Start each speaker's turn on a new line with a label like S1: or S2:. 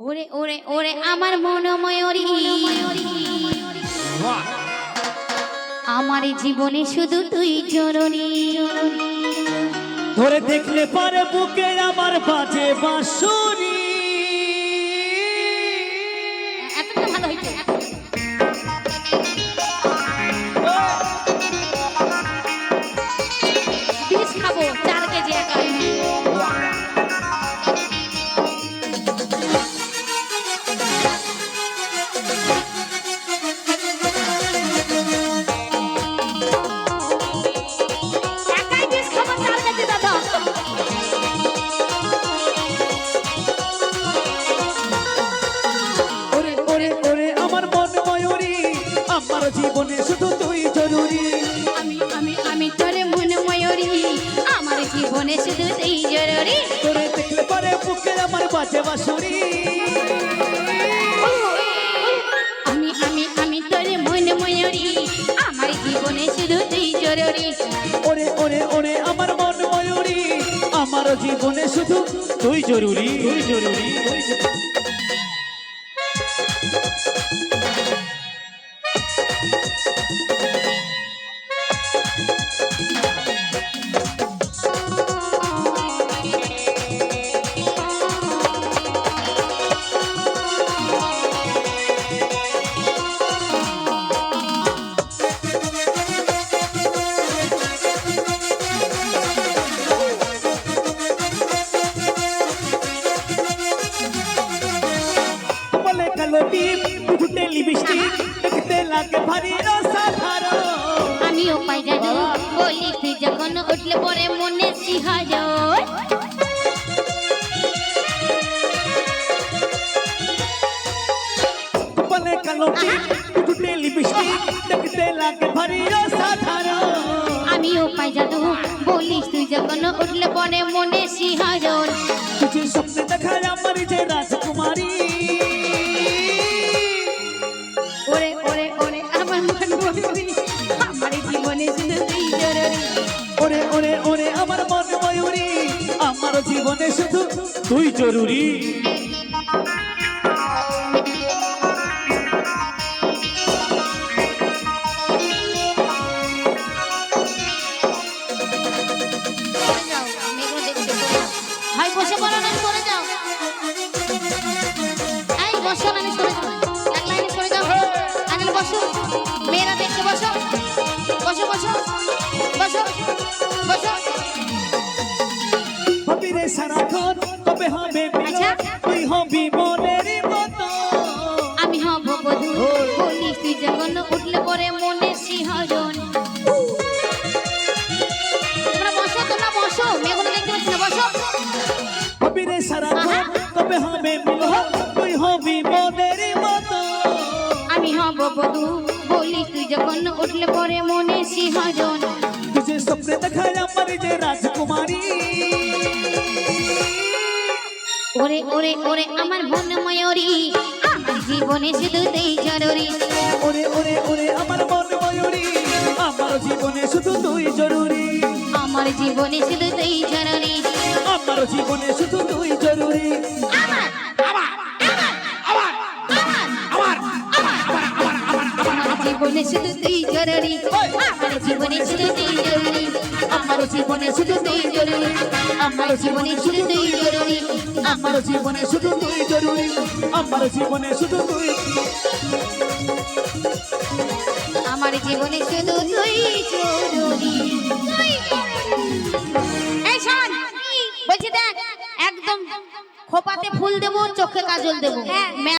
S1: ওরে ওরে ওরে আমার মনোময়ূরী, আমার জীবনে শুধু তুই জরুরি।
S2: ধরে দেখলে পারে বুকে আমার বাজে বাঁশুরি।
S1: এতটা ভালো হয়েছে। বিষ খাবো 4 কেজি একা।
S2: আমার জীবনে শুধু তুই জরুরি।
S1: আমি তোরে মনোময়ূরী, আমার জীবনে শুধু তুই জরুরি।
S2: তোরে দেখলে পরে বুকে আমার বাজে বাঁশুরি।
S1: আমি তোরে মনোময়ূরী, আমার জীবনে শুধু তুই জরুরি।
S2: ওরে ওরে ওরে আমার মন ময়ূরী, আমার জীবনে শুধু তুই জরুরি, তুই জরুরি। ফুটে লিপস্টিক দেখতে লাগে ভারী অসাধারণ।
S1: আমিও পাই জানো বলি তুই যখন উঠলে পরে মনে শিহাজন।
S2: বলে কালো টিপ ফুটে লিপস্টিক দেখতে লাগে ভারী অসাধারণ।
S1: আমিও পাই জানো বলি তুই যখন উঠলে পরে মনে শিহাজন।
S2: তুঝে স্বপ্নে দেখায় আমার যে রাজকুমারী।
S1: ওরে ওরে ওরে আমার মন ময়ূরী, আমার জীবনে শুধু তুই জরুরি।
S2: ওরে ওরে ওরে আমার মন ময়ূরী, আমার জীবনে শুধু তুই জরুরি।
S1: ভাই বসে পড়ো না, সরে যাও। এই বসো না, সরে যাও, এক লাইনে সরে যাও। আগে বসো, মেয়েরা দেখতে বসো, বসো বসো বসো বসো।
S2: হবি রে সারাক্ষণ কবে হবে মিলন, তুই হবি মনের মতো।
S1: আমি হব বধূ বলিস তুই যখন উঠলে পরে মনে শিহরণ। তোমরা বসো মেয়েগুলো দেখতে পাচ্ছি না, বসো।
S2: হবি রে সারাক্ষণ কবে হবে মিলন, তুই হবি মনের মতো।
S1: আমি হব বধূ বলিস তুই যখন উঠলে পরে মনে শিহরণ।
S2: তুঝে স্বপ্নে দেখায় আমার যে রাজকুমারী।
S1: ওরে ওরে ওরে আমার মনোময়ূরী, আমার জীবনে শুধু তুই জরুরি।
S2: ওরে ওরে ওরে আমার মন ময়ূরী, আমার জীবনে শুধু তুই জরুরি।
S1: আমার জীবনে শুধু তুই জরুরি।
S2: আমার জীবনে শুধু তুই জরুরি।
S1: আমার জীবনে শুধু তুই জরুরি। আমার জীবনে শুধু তুই জরুরি। আমার জীবনে শুধু তুই জরুরি। আমার জীবনে শুধু তুই জরুরি।
S2: আমার জীবনে শুধু তুই জরুরি। আমার জীবনে শুধু তুই।
S1: আমার জীবনে শুধু তুই জরুরি। এই শোন, বলছি দেখ, একদম খোপাতে ফুল দেবো, চোখে কাজল দেবো।